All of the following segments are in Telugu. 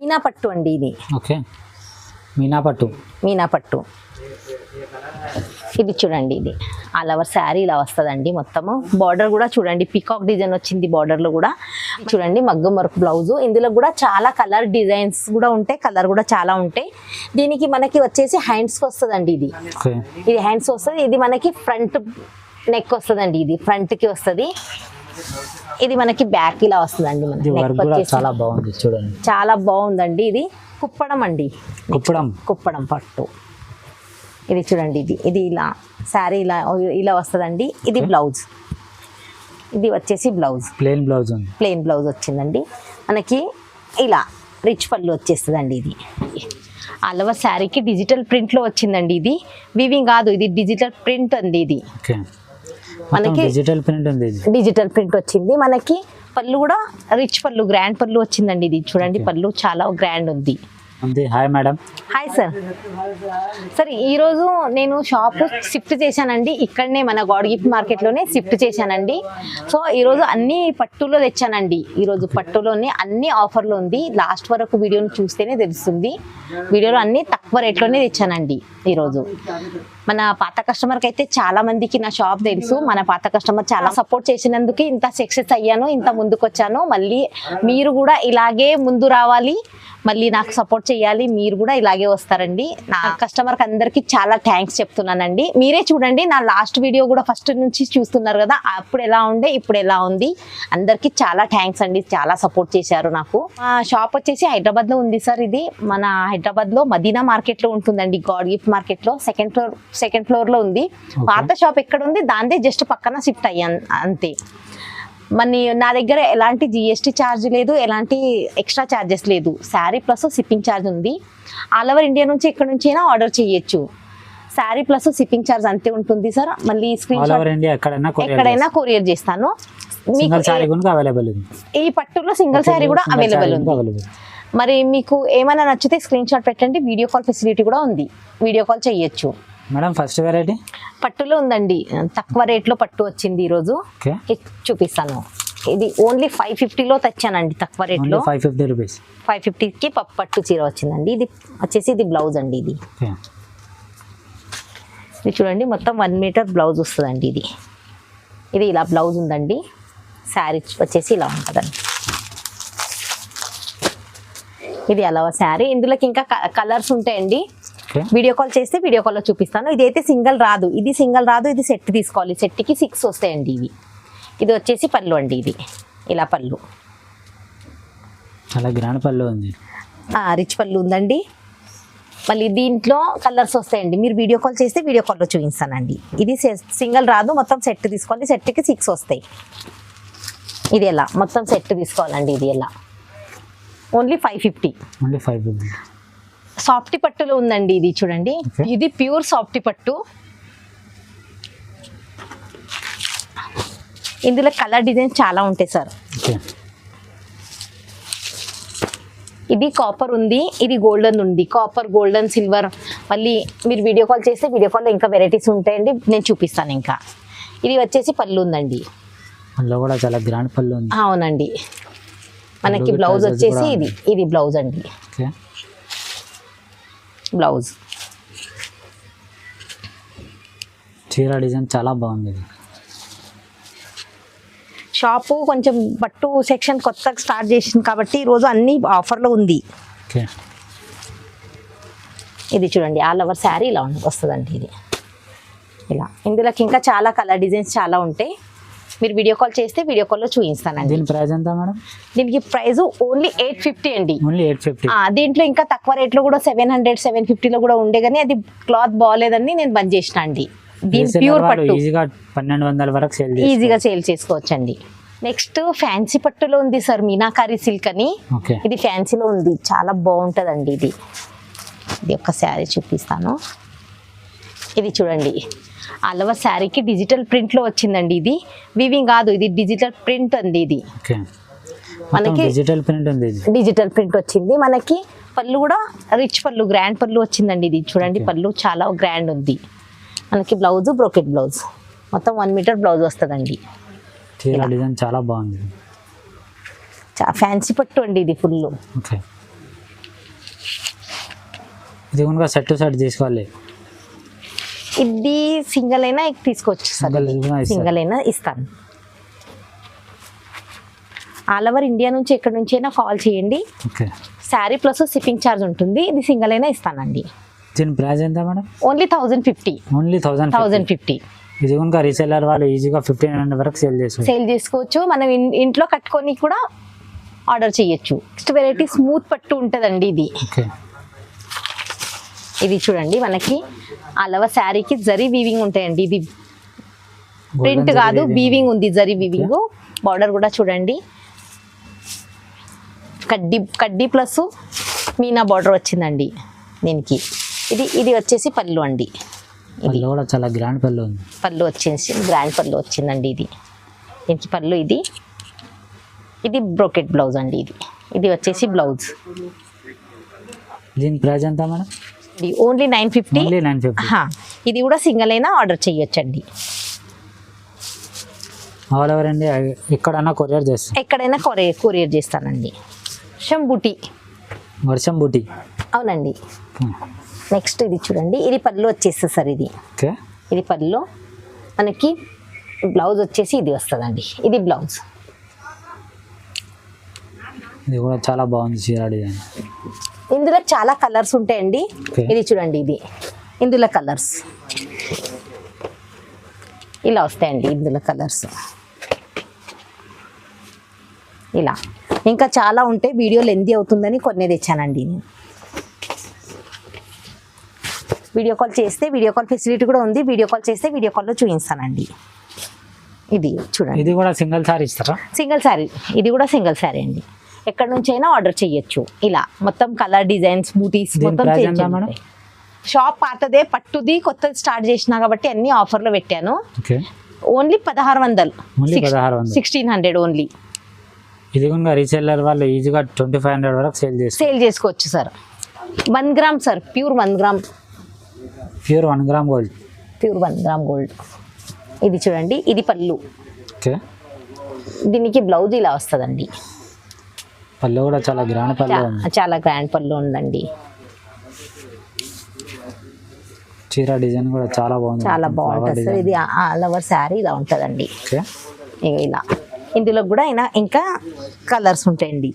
మీనా పట్టు అండి ఇది. ఓకే, మీనా పట్టు. మీనా పట్టు ఇది చూడండి, ఇది ఆల్ ఓవర్ శారీ ఇలా వస్తుందండి. మొత్తము బార్డర్ కూడా చూడండి, పీకాక్ డిజైన్ వచ్చింది బార్డర్ లో కూడా. చూడండి మగ్గం వర్క్ బ్లౌజ్. ఇందులో కూడా చాలా కలర్ డిజైన్స్ కూడా ఉంటాయి, కలర్ కూడా చాలా ఉంటాయి. దీనికి మనకి వచ్చేసి హ్యాండ్స్ వస్తుందండి. ఇది హ్యాండ్స్ వస్తుంది. ఇది మనకి ఫ్రంట్ నెక్ వస్తుందండి. ఇది ఫ్రంట్ కి వస్తుంది. ఇది మనకి బ్యాక్ ఇలా వస్తుందండి. చాలా బాగుంది చూడండి, చాలా బాగుందండి. ఇది కుప్పడం అండి, కుప్పడం పట్టు. ఇది చూడండి, ఇది ఇలా శారీ ఇలా వస్తుందండి. ఇది బ్లౌజ్, ఇది వచ్చేసి బ్లౌజ్ ప్లెయిన్ బ్లౌజ్ వచ్చిందండి మనకి. ఇలా రిచ్ పళ్ళు వచ్చేస్తుందండి. ఇది అలవ శారీకి డిజిటల్ ప్రింట్లో వచ్చిందండి. ఇది వీవింగ్ కాదు, ఇది డిజిటల్ ప్రింట్ అండి. ఇది మనకి డిజిటల్ ప్రింట్ వచ్చింది మనకి. పళ్ళు కూడా రిచ్ పళ్ళు, గ్రాండ్ పళ్ళు వచ్చిందండి. ఇది చూడండి, పళ్ళు చాలా గ్రాండ్ ఉంది. Hi madam. Hi sir. Sir ఈరోజు నేను షాప్ షిఫ్ట్ చేశానండి. ఇక్కడనే మన గాడ్ గిఫ్ట్ మార్కెట్లోనే షిఫ్ట్ చేశానండి. సో ఈరోజు అన్ని పట్టులో తెచ్చానండి. ఈరోజు పట్టులోనే అన్ని ఆఫర్లో ఉంది. లాస్ట్ వరకు వీడియోని చూస్తేనే తెలుస్తుంది. వీడియోలో అన్ని తక్కువ రేట్లోనే తెచ్చానండి. ఈరోజు మన పాత కస్టమర్కి అయితే చాలా మందికి నా షాప్ తెలుసు. మన పాత కస్టమర్ చాలా సపోర్ట్ చేసినందుకు ఇంత సక్సెస్ అయ్యాను, ఇంత ముందుకు వచ్చాను. మళ్ళీ మీరు కూడా ఇలాగే ముందు రావాలి, మళ్ళీ నాకు సపోర్ట్ చేయాలి. మీరు కూడా ఇలాగే వస్తారండి. నా కస్టమర్కి అందరికీ చాలా థ్యాంక్స్ చెప్తున్నానండి. మీరే చూడండి, నా లాస్ట్ వీడియో కూడా ఫస్ట్ నుంచి చూస్తున్నారు కదా, అప్పుడు ఎలా ఉండే ఇప్పుడు ఎలా ఉంది. అందరికీ చాలా థ్యాంక్స్ అండి, చాలా సపోర్ట్ చేశారు నాకు. మా షాప్ వచ్చేసి హైదరాబాద్లో ఉంది సార్. ఇది మన హైదరాబాద్లో మదీనా మార్కెట్లో ఉంటుందండి, గాడ్ గిఫ్ట్ మార్కెట్లో సెకండ్ ఫ్లోర్లో ఉంది. పాత షాప్ ఎక్కడ ఉంది దాందే జస్ట్ పక్కన షిఫ్ట్ అయ్యాను అంతే. మరి నా దగ్గర ఎలాంటి జిఎస్టీ ఛార్జ్ లేదు, ఎలాంటి ఎక్స్ట్రా ఛార్జెస్ లేదు. శారీ ప్లస్ షిప్పింగ్ ఛార్జ్ ఉంది. ఆల్ ఓవర్ ఇండియా నుంచి ఎక్కడి నుంచి అయినా ఆర్డర్ చేయొచ్చు. శారీ ప్లస్ షిప్పింగ్ ఛార్జ్ అంతే ఉంటుంది సార్. మళ్ళీ స్క్రీన్ షాట్ ఎక్కడైనా కొరియర్ చేస్తాను. ఈ పట్టులో సింగిల్ శారీ కూడా అవైలబుల్ ఉంది. మరి మీకు ఏమైనా నచ్చితే స్క్రీన్ షాట్ పెట్టండి. వీడియో కాల్ ఫెసిలిటీ కూడా ఉంది, వీడియో కాల్ చేయొచ్చు. మేడం ఫస్ట్ వెరైటీ పట్టులో ఉందండి. తక్కువ రేట్లో పట్టు వచ్చింది ఈరోజు, చూపిస్తాను. ఇది ఓన్లీ 550లో తెచ్చానండి, తక్కువ రేట్లో. 550 రూపీస్, 550కి పట్టు చీర వచ్చిందండి. ఇది వచ్చేసి ఇది బ్లౌజ్ అండి. ఇది చూడండి, మొత్తం 1 మీటర్ బ్లౌజ్ వస్తుందండి. ఇది ఇలా బ్లౌజ్ ఉందండి. శారీ వచ్చేసి ఇలా ఉంటుందండి. ఇది అలా శారీ. ఇందులోకి ఇంకా కలర్స్ ఉంటాయండి. వీడియో కాల్ చేస్తే వీడియో కాల్లో చూపిస్తాను. ఇదైతే సింగిల్ రాదు, ఇది సెట్ తీసుకోవాలి. సెట్కి 6 వస్తాయండి ఇవి. ఇది వచ్చేసి పళ్ళు అండి. ఇది ఇలా పళ్ళు, చాలా గ్రాండ్ పళ్ళు ఉంది, రిచ్ పళ్ళు ఉందండి. మళ్ళీ దీంట్లో కలర్స్ వస్తాయండి. మీరు వీడియో కాల్ చేస్తే వీడియో కాల్లో చూపిస్తానండి. ఇది సింగిల్ రాదు, మొత్తం సెట్ తీసుకోవాలి. సెట్కి 6 వస్తాయి. ఇది ఎలా మొత్తం సెట్ తీసుకోవాలండి. ఇది ఎలా ఓన్లీ 550. సాఫ్టీ పట్టులో ఉందండి. ఇది చూడండి, ఇది ప్యూర్ సాఫ్టీ పట్టు. ఇందులో కలర్ డిజైన్స్ చాలా ఉంటాయి సార్. ఇది కాపర్ ఉంది, ఇది గోల్డెన్ ఉంది. Copper, golden, silver. మళ్ళీ మీరు వీడియో కాల్ చేస్తే వీడియో కాల్లో ఇంకా వెరైటీస్ ఉంటాయండి, నేను చూపిస్తాను. ఇంకా ఇది వచ్చేసి పళ్ళు ఉందండి. చాలా గ్రాండ్ పళ్ళు ఉంది. అవునండి. మనకి బ్లౌజ్ వచ్చేసి ఇది బ్లౌజ్ అండి. బ్లౌజ్ చీర డిజైన్ చాలా బాగుంది. షాపు కొంచెం పట్టు సెక్షన్ కొత్తగా స్టార్ట్ చేసింది కాబట్టి ఈరోజు అన్ని ఆఫర్లో ఉంది. ఇది చూడండి, ఆల్ ఓవర్ శారీ ఇలా వస్తుందండి. ఇది ఇలా. ఇందులోకి ఇంకా చాలా కలర్ డిజైన్స్ చాలా ఉంటాయి. మీరు వీడియో కాల్ చేస్తే వీడియో కాల్లో చూపిస్తానండి. దీని ప్రైస్ ఎంత మేడం? దీనికి ప్రైస్ ఓన్లీ 850 అండి. ఓన్లీ 850. దీంట్లో ఇంకా తక్కువ రేట్లో కూడా 700, 750లో కూడా ఉండే, కానీ అది క్లాత్ బాగాలేదని నేను బంద్ చేసిన అండి. దీని ప్యూర్ పట్టు ఈజీగా 1200 వరకు ఈజీగా సేల్ చేసుకోవచ్చండి. నెక్స్ట్ ఫ్యాన్సీ పట్టులో ఉంది సార్, మీనాకారి సిల్క్ అని. ఇది ఫ్యాన్సీలో ఉంది, చాలా బాగుంటుందండి. ఇది ఒక శారీ చూపిస్తాను. ఇది చూడండి, అలవ శారీకి డిజిటల్ ప్రింట్లో వచ్చిందండి. ఇది వీవింగ్ కాదు, ఇది డిజిటల్ ప్రింట్ అండి. ఇది మనకి డిజిటల్ ప్రింట్ వచ్చింది. మనకి పళ్ళు కూడా రిచ్ పళ్ళు, గ్రాండ్ పళ్ళు వచ్చిందండి. ఇది చూడండి, పళ్ళు చాలా గ్రాండ్ ఉంది. మనకి బ్లౌజ్ బ్రోకెట్ బ్లౌజ్, మొత్తం 1 మీటర్ బ్లౌజ్ వస్తుందండి. చాలా బాగుంది, ఫ్యాన్సీ పట్టు అండి. ఇది ఫుల్ ఇది కనుక సెట్ టు సెట్ తీసుకోవాలి. ఇది సింగిల్ అయినా తీసుకోవచ్చు సార్, సింగిల్ కూడా ఇస్తారు. సింగిల్ అయినా ఇస్తాను. ఆల్ ఓవర్ ఇండియా నుంచి ఎక్కడి నుంచి అయినా కాల్ చేయండి. Okay. Sari plus shipping charge ఉంటుంది. ఇది సింగిల్ అయినా ఇస్తానండి. దీని ప్రైస్ ఎంత మేడం? ఓన్లీ 1050. ఓన్లీ 1050 ఇది కనుక రీసెల్లర్ వాళ్ళు ఈజీగా 1500 వరకు సేల్ చేసుకోవచ్చు. మనం ఇంట్లో కట్టుకొని కూడా ఆర్డర్ చేయొచ్చు. నెక్స్ట్ వెరైటీ స్మూత్ పట్టు ఉంటుందండి. ఇది ఓకే. ఇది చూడండి, మనకి ఆల్ ఓవర్ శారీకి జరీ వీవింగ్ ఉంటాయండి. ఇది ప్రింట్ కాదు, వీవింగ్ ఉంది, జరీ వీవింగ్. బార్డర్ కూడా చూడండి, కడ్డీ ప్లస్ మీనా బార్డర్ వచ్చిందండి దీనికి. ఇది వచ్చేసి పళ్ళు అండి. ఇది కూడా చాలా గ్రాండ్ పళ్ళు ఉంది. పళ్ళు వచ్చేసి గ్రాండ్ పళ్ళు వచ్చిందండి. దీనికి పళ్ళు. ఇది బ్రోకెట్ బ్లౌజ్ అండి. ఇది వచ్చేసి బ్లౌజ్. దీని ప్రైస్ ఎంత మేడం? ఇది ఓన్లీ 950. ఓన్లీ 950. ఇది కూడా సింగిల్ అయినా ఆర్డర్ చేయొచ్చండి. ఆల్ ఓవర్ అండి, ఎక్కడైనా కొరియర్ చేస్తాం. ఎక్కడైనా కొరియర్ చేస్తానండి. వర్షం బూటీ. అవునండి. నెక్స్ట్ ఇది చూడండి, ఇది పళ్ళు వచ్చేస్తుంది సార్. ఓకే. ఇది పళ్ళు. మనకి బ్లౌజ్ వచ్చేసి ఇది వస్తుందండి. ఇది బ్లౌజ్. ఇది కూడా చాలా బాగుంది చీర డిజైన్. ఇందులో చాలా కలర్స్ ఉంటాయండి. ఇది చూడండి, ఇందులో కలర్స్ ఇలా వస్తాయండి. ఇందులో కలర్స్ ఇలా ఇంకా చాలా ఉంటాయి. వీడియో లెంతీ అవుతుందని కొన్ని తెచ్చానండి నేను. వీడియో కాల్ చేస్తే వీడియో కాల్ ఫెసిలిటీ కూడా ఉంది. వీడియో కాల్ చేస్తే వీడియో కాల్లో చూపిస్తానండి. ఇది చూడండి, ఇది కూడా సింగిల్ సారీ ఇస్తారా? సింగిల్ శారీ. ఇది కూడా సింగిల్ శారీ అండి. ఎక్కడి నుంచి అయినా ఆర్డర్ చేయొచ్చు. ఇలా మొత్తం కలర్ డిజైన్స్, బూటీస్ మొత్తం షాప్ పాతదే, పట్టుది కొత్తది స్టార్ట్ చేసినా కాబట్టి అన్ని ఆఫర్లో పెట్టాను. ఓన్లీ 1600. 1600 ఓన్లీ. ఇది కూడా రీసెల్లర్ వాళ్ళు ఈజీగా 2500 వరకు సేల్ చేసుకోవచ్చు sir. 1 gram sir, pure 1 gram. Pure 1 gram gold. Pure 1 gram gold. ఇది చూడండి, ఇది పళ్ళు. ఓకే. దీనికి బ్లౌజ్ ఇలా వస్తుందండి. పళ్ళు కూడా చాలా గ్రాండ్ పళ్ళు ఉంది. చాలా గ్రాండ్ పళ్ళు ఉందండి. చీర డిజైన్ కూడా చాలా బాగుంది. చాలా బాగుంటుంది సార్. ఇది ఆల్ ఓవర్ శారీ ఇలా ఉంటుందండి. ఇలా ఇందులో కూడా ఇంకా కలర్స్ ఉంటాయండి.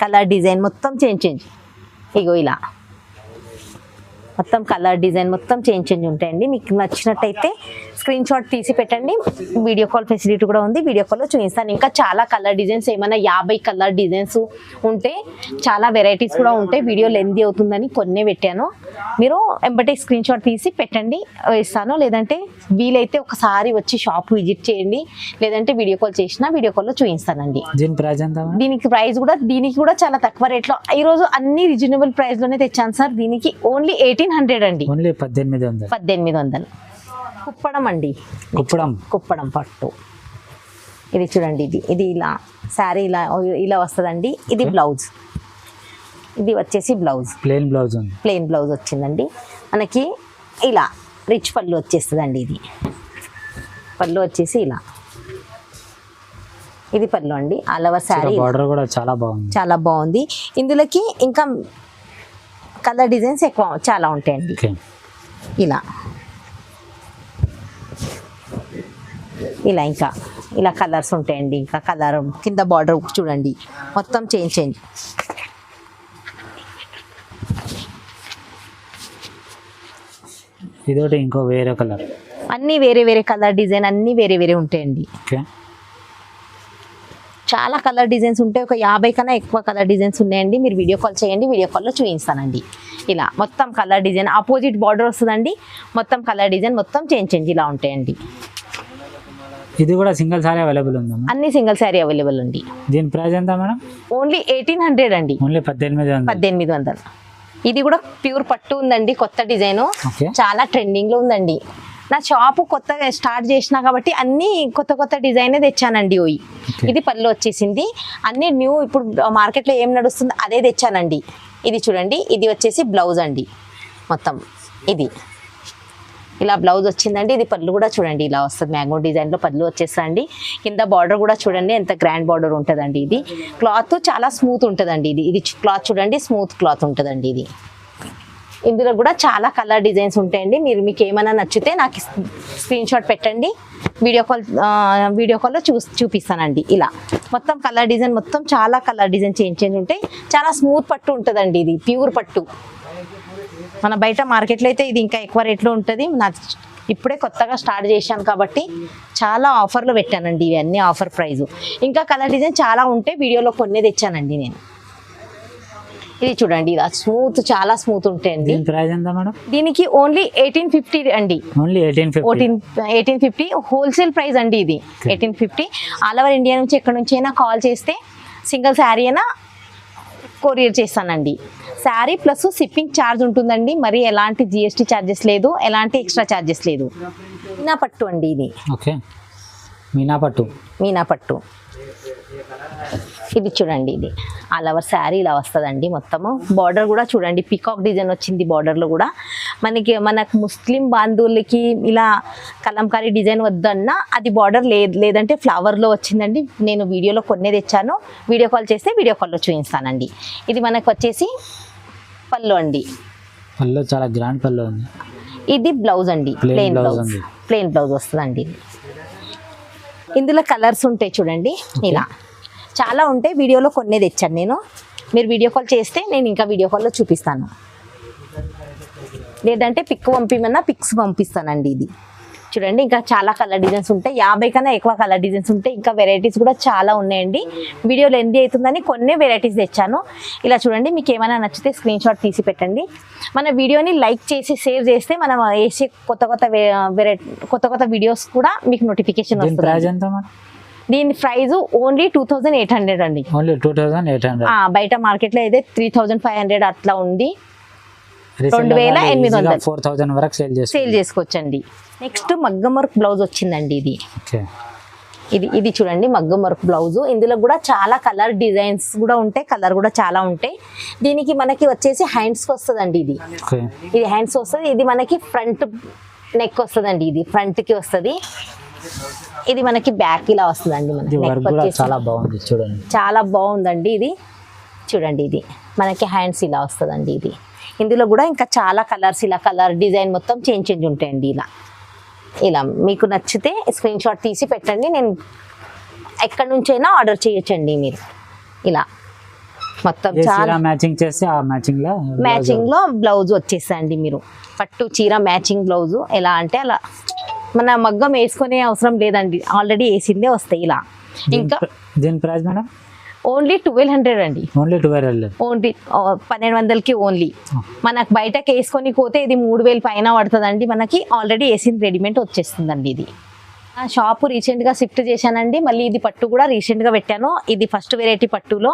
కలర్ డిజైన్ మొత్తం చేంజ్. ఇలా మొత్తం కలర్ డిజైన్ మొత్తం చేంజ్ ఉంటాయండి. మీకు నచ్చినట్టయితే స్క్రీన్ షాట్ తీసి పెట్టండి. వీడియో కాల్ ఫెసిలిటీ కూడా ఉంది. వీడియో కాల్లో చూపిస్తాను. ఇంకా చాలా కలర్ డిజైన్స్, ఏమైనా 50 కలర్ డిజైన్స్ ఉంటే చాలా వెరైటీస్ కూడా ఉంటాయి. వీడియో లెంతీ అవుతుందని కొన్ని పెట్టాను. మీరు ఎంబటే స్క్రీన్ షాట్ తీసి పెట్టండి, ఇస్తాను. లేదంటే వీలైతే ఒకసారి వచ్చి షాప్ విజిట్ చేయండి. లేదంటే వీడియో కాల్ చేసినా వీడియో కాల్లో చూపిస్తానండి. దీనికి కూడా చాలా తక్కువ రేట్లో ఈరోజు అన్ని రీజనబుల్ ప్రైస్ లోనే తెచ్చాను సార్. దీనికి ఓన్లీ 1800 అండి. 1800. కుప్పడం అండి. కుప్పడం పట్టు. ఇది చూడండి, ఇది ఇలా శారీ ఇలా వస్తుందండి. ఇది బ్లౌజ్. ఇది వచ్చేసి బ్లౌజ్, ప్లెయిన్ బ్లౌజ్ వచ్చిందండి. మనకి ఇలా రిచ్ పళ్ళు వచ్చేస్తుందండి. ఇది పళ్ళు వచ్చేసి ఇలా. ఇది పళ్ళు అండి. ఆల్ ఓవర్ శారీ కూడా చాలా బాగుంది. ఇందులోకి ఇంకా కలర్ డిజైన్స్ ఎక్కువ చాలా ఉంటాయండి. ఇంకా ఇలా కలర్స్ ఉంటాయండి. ఇంకా కలర్ కింద బార్డర్ చూడండి, మొత్తం చేంజ్. ఇదొకటి ఇంకో వేరే కలర్. అన్ని వేరే కలర్ డిజైన్, అన్ని వేరే ఉంటాయండి. చాలా కలర్ డిజైన్స్ ఉంటాయి. ఒక 50 కన్నా ఎక్కువ కలర్ డిజైన్స్ ఉన్నాయండి. మీరు వీడియో కాల్ చేయండి, వీడియో కాల్లో చూపిస్తానండి. ఇలా మొత్తం కలర్ డిజైన్, ఆపోజిట్ బార్డర్ వస్తుందండి. మొత్తం కలర్ డిజైన్ మొత్తం చేంజ్ ఇలా ఉంటాయండి. ఇది కూడా సింగిల్ సారీ అవైలబుల్ ఉంది. అన్ని సింగిల్ సారీ అవైలబుల్ ఉంది. దీని ప్రైస్ ఎంత మేడం? ఓన్లీ 1800 అండి. ఓన్లీ 1800. ఇది కూడా ప్యూర్ పట్టు ఉందండి. కొత్త డిజైన్, చాలా ట్రెండింగ్ లో ఉందండి. నా షాపు కొత్తగా స్టార్ట్ చేసినా కాబట్టి అన్ని కొత్త డిజైనే తెచ్చానండి. ఇది పళ్ళు వచ్చేసింది. అన్ని న్యూ, ఇప్పుడు మార్కెట్లో ఏం నడుస్తుందో అదే తెచ్చానండి. ఇది చూడండి, ఇది వచ్చేసి బ్లౌజ్ అండి. మొత్తం ఇది ఇలా బ్లౌజ్ వచ్చిందండి. ఇది పళ్ళు కూడా చూడండి ఇలా వస్తుంది. మ్యాంగో డిజైన్ లో పళ్ళు వచ్చేసండి. కింద బార్డర్ కూడా చూడండి ఎంత గ్రాండ్ బార్డర్ ఉంటుందండి. ఇది క్లాత్ చాలా స్మూత్ ఉంటుందండి. ఇది క్లాత్ చూడండి, స్మూత్ క్లాత్ ఉంటుందండి. ఇది ఇందులో కూడా చాలా కలర్ డిజైన్స్ ఉంటాయండి. మీకు ఏమైనా నచ్చితే నాకు స్క్రీన్ షాట్ పెట్టండి, వీడియో కాల్లో చూపిస్తానండి. ఇలా మొత్తం కలర్ డిజైన్, మొత్తం చాలా కలర్ డిజైన్ చేంజ్ ఉంటాయి. చాలా స్మూత్ పట్టు ఉంటుందండి, ఇది ప్యూర్ పట్టు. మన బయట మార్కెట్లో అయితే ఇది ఇంకా ఎక్కువ రేట్లో ఉంటుంది. ఇప్పుడే కొత్తగా స్టార్ట్ చేశాను కాబట్టి చాలా ఆఫర్లో పెట్టానండి, ఇవన్నీ ఆఫర్ ప్రైజు. ఇంకా కలర్ డిజైన్ చాలా ఉంటే వీడియోలో కొన్ని తెచ్చానండి నేను. ఇది చూడండి, ఇది స్మూత్, చాలా స్మూత్ ఉంటాయండి. ప్రైస్ ఎంత మేడం? దీనికి ఓన్లీ 1850 అండి. ఓన్లీ 1850 హోల్సేల్ ప్రైస్ అండి. ఇది 1850. ఆల్ ఓవర్ ఇండియా నుంచి ఎక్కడి నుంచి అయినా కాల్ చేస్తే సింగిల్ శారీ అయినా కొరియర్ చేస్తానండి. శారీ ప్లస్ షిప్పింగ్ ఛార్జ్ ఉంటుందండి. మరి ఎలాంటి GST ఛార్జెస్ లేదు, ఎలాంటి ఎక్స్ట్రా ఛార్జెస్ లేదు. మీనా పట్టు అండి ఇది. ఓకే, మీనా పట్టు. ఇది చూడండి, ఇది ఆల్ ఓవర్ శారీ ఇలా వస్తుందండి. మొత్తము బార్డర్ కూడా చూడండి, పీకాక్ డిజైన్ వచ్చింది బార్డర్లో కూడా. మనకు ముస్లిం బాంధవులకి ఇలా కలంకారీ డిజైన్ వద్దన్నా అది బార్డర్ లేదంటే ఫ్లవర్లో వచ్చిందండి. నేను వీడియోలో కొన్నే తెచ్చాను, వీడియో కాల్ చేస్తే వీడియో కాల్లో చూపిస్తానండి. ఇది మనకు వచ్చేసి పళ్ళు అండి. పళ్ళు చాలా గ్రాండ్ పళ్ళు ఉంది. ఇది బ్లౌజ్ అండి, ప్లెయిన్ బ్లౌజ్ వస్తుందండి. ఇందులో కలర్స్ ఉంటాయి చూడండి, ఇలా చాలా ఉంటాయి. వీడియోలో కొన్నే తెచ్చాను నేను. మీరు వీడియో కాల్ చేస్తే నేను ఇంకా వీడియో కాల్లో చూపిస్తాను, లేదంటే పిక్స్ పంపిస్తానండి. ఇది చూడండి, ఇంకా చాలా కలర్ డిజైన్స్ ఉంటాయి. 50 కన్నా ఎక్కువ కలర్ డిజైన్స్ ఉంటాయి. ఇంకా వెరైటీస్ కూడా చాలా ఉన్నాయండి. వీడియోలో ఎంజాయ్ అవుతుందని కొన్ని వెరైటీస్ తెచ్చాను. ఇలా చూడండి, మీకు ఏమైనా నచ్చితే స్క్రీన్ షాట్ తీసి పెట్టండి. మన వీడియోని లైక్ చేసి షేర్ చేస్తే మనం వేసే కొత్త వీడియోస్ కూడా మీకు నోటిఫికేషన్ వస్తుంది. దీని ప్రైస్ ఓన్లీ 2800 అండి. ఓన్లీ 2800. బయట మార్కెట్లో అయితే 3500 అట్లా ఉంది. 2800 4000 వరకు సేల్ చేసుకోవచ్చండి. నెక్స్ట్ మగ్గం వర్క్ బ్లౌజ్ వచ్చిందండి. ఇది చూడండి, మగ్గం వర్క్ బ్లౌజ్. ఇందులో కూడా చాలా కలర్ డిజైన్స్ కూడా ఉంటాయి, కలర్ కూడా చాలా ఉంటాయి. దీనికి మనకి వచ్చేసి హ్యాండ్స్కి వస్తుందండి. ఇది హ్యాండ్స్ వస్తుంది. ఇది మనకి ఫ్రంట్ నెక్ వస్తుందండి. ఇది ఫ్రంట్కి వస్తుంది. ఇది మనకి బ్యాక్ ఇలా వస్తుందండి. చాలా బాగుందండి. ఇది చూడండి, ఇది మనకి హ్యాండ్స్ ఇలా వస్తుందండి. ఇది ఇందులో కూడా ఇంకా చాలా కలర్స్, ఇలా కలర్ డిజైన్ మొత్తం చేంజ్ ఉంటాయండి. ఇలా మీకు నచ్చితే స్క్రీన్ షాట్ తీసి పెట్టండి. నేను ఎక్కడి నుంచైనా ఆర్డర్ చేయొచ్చండి. మీరు ఇలా మొత్తం చాలా మ్యాచింగ్ చేస్తే ఆ మ్యాచింగ్ లో బ్లౌజ్ వచ్చేసండి. మీరు పట్టు చీర మ్యాచింగ్ బ్లౌజ్ ఎలా అంటే అలా, మన మగ్గం వేసుకునే అవసరం లేదండి, ఆల్రెడీ వేసిందే వస్తాయి. ఇలా ఇంకా దీని ప్రైస్ మేడం ఓన్లీ 1200 అండి. ఓన్లీ 1200కి ఓన్లీ. మనకు బయటకి వేసుకొని పోతే ఇది 3000 పైన పడుతుందండి. మనకి ఆల్రెడీ వేసిన రెడీమేడ్ వచ్చేస్తుందండి. ఇది షాపు రీసెంట్గా షిఫ్ట్ చేశానండి. మళ్ళీ ఇది పట్టు కూడా రీసెంట్గా పెట్టాను. ఇది ఫస్ట్ వెరైటీ పట్టులో.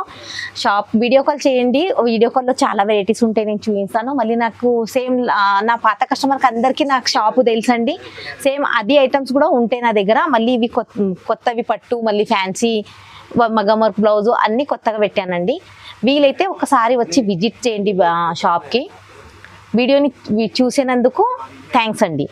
వీడియో కాల్ చేయండి, వీడియో కాల్లో చాలా వెరైటీస్ ఉంటాయి, నేను చూపిస్తాను. మళ్ళీ నాకు సేమ్ నా పాత కస్టమర్కి అందరికీ నాకు షాపు తెలుసండి. సేమ్ అది ఐటమ్స్ కూడా ఉంటాయి నా దగ్గర. మళ్ళీ ఇవి కొత్తవి పట్టు, మళ్ళీ ఫ్యాన్సీ మగ్గం వర్క్ బ్లౌజు అన్నీ కొత్తగా పెట్టానండి. వీలైతే ఒకసారి వచ్చి విజిట్ చేయండి షాప్కి. వీడియోని చూసినందుకు థ్యాంక్స్ అండి.